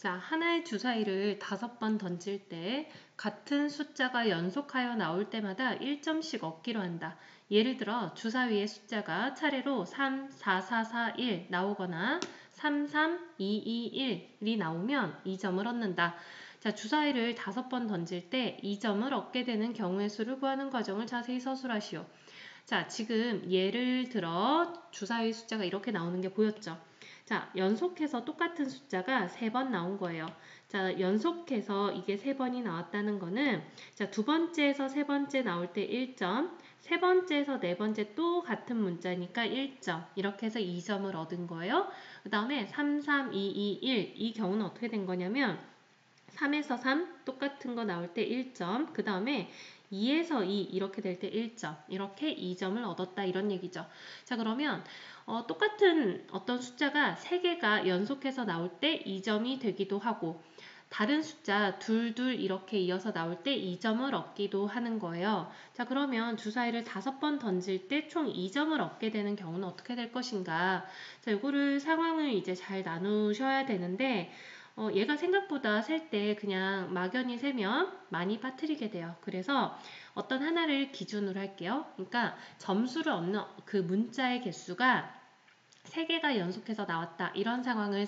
자, 하나의 주사위를 5번 던질 때 같은 숫자가 연속하여 나올 때마다 1점씩 얻기로 한다. 예를 들어 주사위의 숫자가 차례로 3, 4, 4, 4, 1 나오거나 3, 3, 2, 2, 1이 나오면 2점을 얻는다. 자, 주사위를 5번 던질 때 2점을 얻게 되는 경우의 수를 구하는 과정을 자세히 서술하시오. 자, 지금 예를 들어 주사위 숫자가 이렇게 나오는 게 보였죠? 자, 연속해서 똑같은 숫자가 3번 나온 거예요. 자, 연속해서 이게 3번이 나왔다는 거는 자, 두 번째에서 세 번째 나올 때 1점, 세 번째에서 네 번째 또 같은 문자니까 1점, 이렇게 해서 2점을 얻은 거예요. 그 다음에 3, 3, 2, 2, 1, 이 경우는 어떻게 된 거냐면 3에서 3 똑같은 거 나올 때 1점, 그 다음에 2에서 2 이렇게 될 때 1점, 이렇게 2점을 얻었다 이런 얘기죠. 자, 그러면 똑같은 어떤 숫자가 3개가 연속해서 나올 때 2점이 되기도 하고 다른 숫자 둘둘 이렇게 이어서 나올 때 2점을 얻기도 하는 거예요. 자, 그러면 주사위를 5번 던질 때 총 2점을 얻게 되는 경우는 어떻게 될 것인가? 자, 요거를 상황을 이제 잘 나누셔야 되는데 얘가 생각보다 셀 때 그냥 막연히 세면 많이 빠뜨리게 돼요. 그래서 어떤 하나를 기준으로 할게요. 그러니까 점수를 얻는 그 문자의 개수가 3개가 연속해서 나왔다. 이런 상황을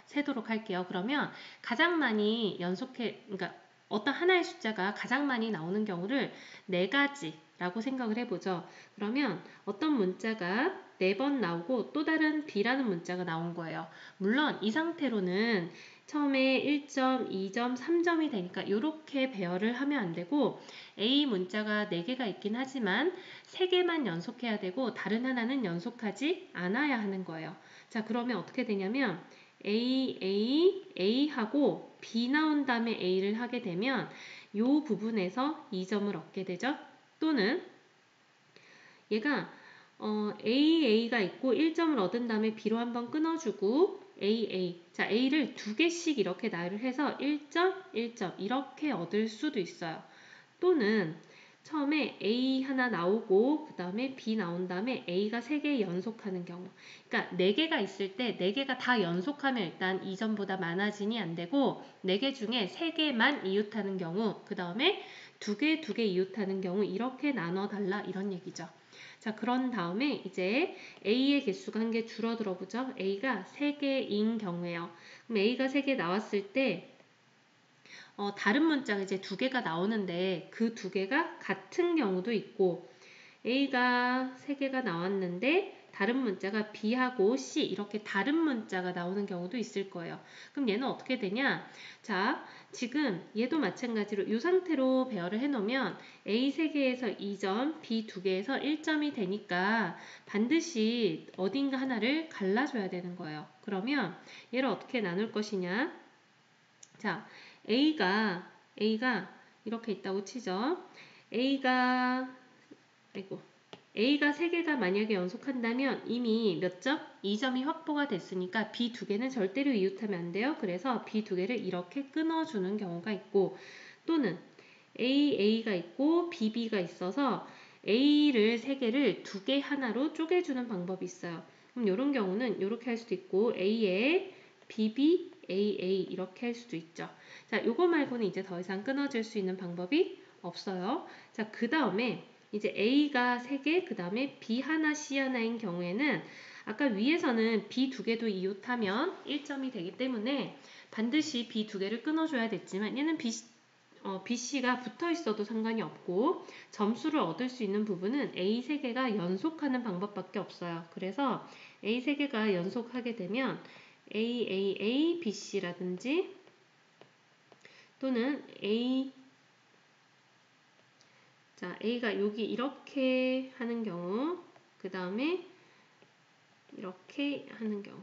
세도록 할게요. 그러면 가장 많이 그러니까 어떤 하나의 숫자가 가장 많이 나오는 경우를 4가지라고 생각을 해보죠. 그러면 어떤 문자가 4번 나오고 또 다른 B라는 문자가 나온 거예요. 물론 이 상태로는 처음에 1점, 2점, 3점이 되니까 이렇게 배열을 하면 안 되고 A 문자가 4개가 있긴 하지만 3개만 연속해야 되고 다른 하나는 연속하지 않아야 하는 거예요. 자, 그러면 어떻게 되냐면 A 하고 B 나온 다음에 A를 하게 되면 이 부분에서 2점을 얻게 되죠. 또는 얘가 AA가 있고 1점을 얻은 다음에 B로 한번 끊어주고 AA. 자, A를 2개씩 이렇게 나열을 해서 1점, 1점 이렇게 얻을 수도 있어요. 또는 처음에 A 하나 나오고 그 다음에 B 나온 다음에 A가 3개 연속하는 경우. 그러니까 4개가 있을 때 4개가 다 연속하면 일단 2점보다 많아지니 안 되고 4개 중에 3개만 이웃하는 경우, 그 다음에 2개, 2개 이웃하는 경우 이렇게 나눠달라 이런 얘기죠. 자, 그런 다음에 이제 A의 개수가 한 개 줄어들어 보죠. A가 3개인 경우에요. 그럼 A가 3개 나왔을 때 다른 문자가 이제 2개가 나오는데 그 2개가 같은 경우도 있고 A가 3개가 나왔는데 다른 문자가 B하고 C 이렇게 다른 문자가 나오는 경우도 있을 거예요. 그럼 얘는 어떻게 되냐? 자, 지금 얘도 마찬가지로 이 상태로 배열을 해놓으면 A 3개에서 2점, B 2개에서 1점이 되니까 반드시 어딘가 하나를 갈라줘야 되는 거예요. 그러면 얘를 어떻게 나눌 것이냐? 자, A가 이렇게 있다고 치죠. A가 3개가 만약에 연속한다면 이미 몇 점? 2점이 확보가 됐으니까 B 2개는 절대로 이웃하면 안 돼요. 그래서 B 2개를 이렇게 끊어주는 경우가 있고 또는 A가 있고 BB가 있어서 A를 3개를 2개 하나로 쪼개주는 방법이 있어요. 그럼 이런 경우는 이렇게 할 수도 있고 A에 BB, AA 이렇게 할 수도 있죠. 자, 요거 말고는 이제 더 이상 끊어질 수 있는 방법이 없어요. 자, 그 다음에 이제 A가 3개, 그 다음에 B 하나, C 하나인 경우에는 아까 위에서는 B 2개도 이웃하면 1점이 되기 때문에 반드시 B 2개를 끊어줘야 됐지만 얘는 BC가 붙어 있어도 상관이 없고 점수를 얻을 수 있는 부분은 A 3개가 연속하는 방법밖에 없어요. 그래서 A 3개가 연속하게 되면 AAA, BC라든지 또는 A가 여기 이렇게 하는 경우, 그 다음에 이렇게 하는 경우.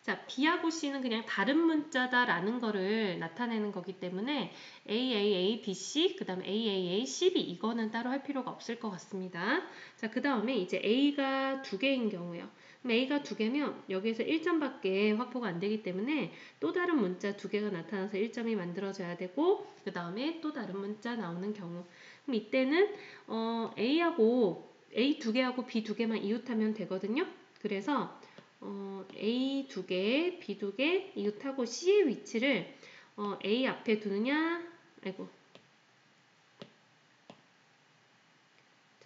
자, B하고 C는 그냥 다른 문자다라는 거를 나타내는 거기 때문에 AAA, BC, 그 다음에 AAA, CB 이거는 따로 할 필요가 없을 것 같습니다. 자, 그 다음에 이제 A가 2개인 경우예요. 그럼 A가 2개면 여기에서 1점밖에 확보가 안 되기 때문에 또 다른 문자 2개가 나타나서 1점이 만들어져야 되고 그 다음에 또 다른 문자 나오는 경우. 그럼 이때는 A 2개하고 B 2개만 이웃하면 되거든요. 그래서 A 2개, B 2개 이웃하고 C의 위치를 A 앞에 두느냐, 아이고,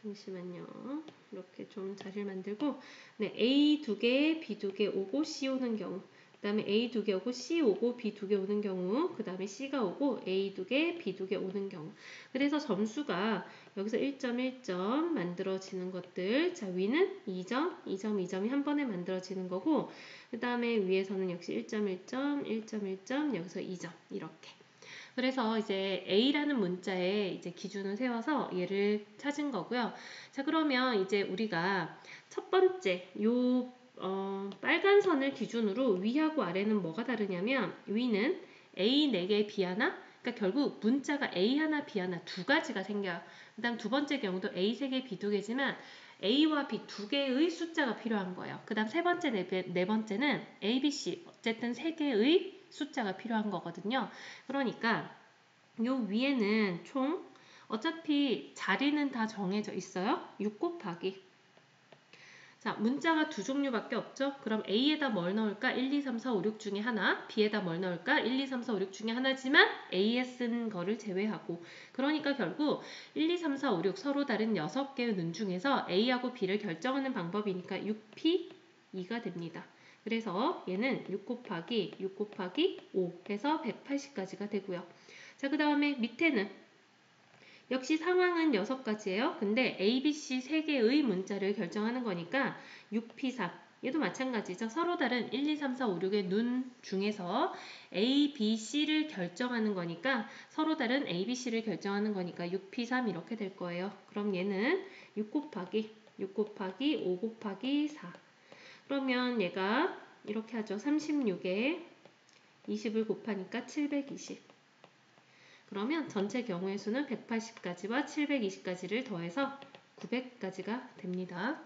잠시만요. 이렇게 좀 자리를 만들고, 네, A 2개, B 2개 오고 C 오는 경우, 그 다음에 A 2개 오고 C 오고 B 2개 오는 경우, 그 다음에 C가 오고 A 2개, B 2개 오는 경우. 그래서 점수가 여기서 1점, 1점 만들어지는 것들. 자, 위는 2점, 2점, 2점이 한 번에 만들어지는 거고, 그 다음에 위에서는 역시 1점, 1점, 1점, 1점, 여기서 2점. 이렇게. 그래서 이제 A라는 문자에 이제 기준을 세워서 얘를 찾은 거고요. 자, 그러면 이제 우리가 첫 번째 요 빨간 선을 기준으로 위하고 아래는 뭐가 다르냐면 위는 A 4개, B 하나. 그러니까 결국 문자가 A 하나, B 하나 두 가지가 생겨요. 그 다음 두 번째 경우도 A 3개, B 2개지만 A와 B 2개의 숫자가 필요한 거예요. 그 다음 세 번째, 네 번째는 A, B, C 어쨌든 3개의 숫자가 필요한 거거든요. 그러니까 요 위에는 총 어차피 자리는 다 정해져 있어요. 6 곱하기. 자, 문자가 두 종류밖에 없죠. 그럼 A에다 뭘 넣을까? 1, 2, 3, 4, 5, 6 중에 하나. B에다 뭘 넣을까? 1, 2, 3, 4, 5, 6 중에 하나지만 A에 쓴 거를 제외하고. 그러니까 결국 1, 2, 3, 4, 5, 6 서로 다른 6개의 문 중에서 A하고 B를 결정하는 방법이니까 6P 2가 됩니다. 그래서 얘는 6 곱하기 6 곱하기 5 해서 180까지가 되고요. 자, 그 다음에 밑에는 역시 상황은 6가지예요. 근데 A, B, C 3개의 문자를 결정하는 거니까 6P3 얘도 마찬가지죠. 서로 다른 1, 2, 3, 4, 5, 6의 눈 중에서 A, B, C를 결정하는 거니까 서로 다른 A, B, C를 결정하는 거니까 6P3 이렇게 될 거예요. 그럼 얘는 6 곱하기 5 곱하기 4 그러면 얘가 이렇게 하죠. 36에 20을 곱하니까 720 그러면 전체 경우의 수는 180까지와 720까지를 더해서 900까지가 됩니다.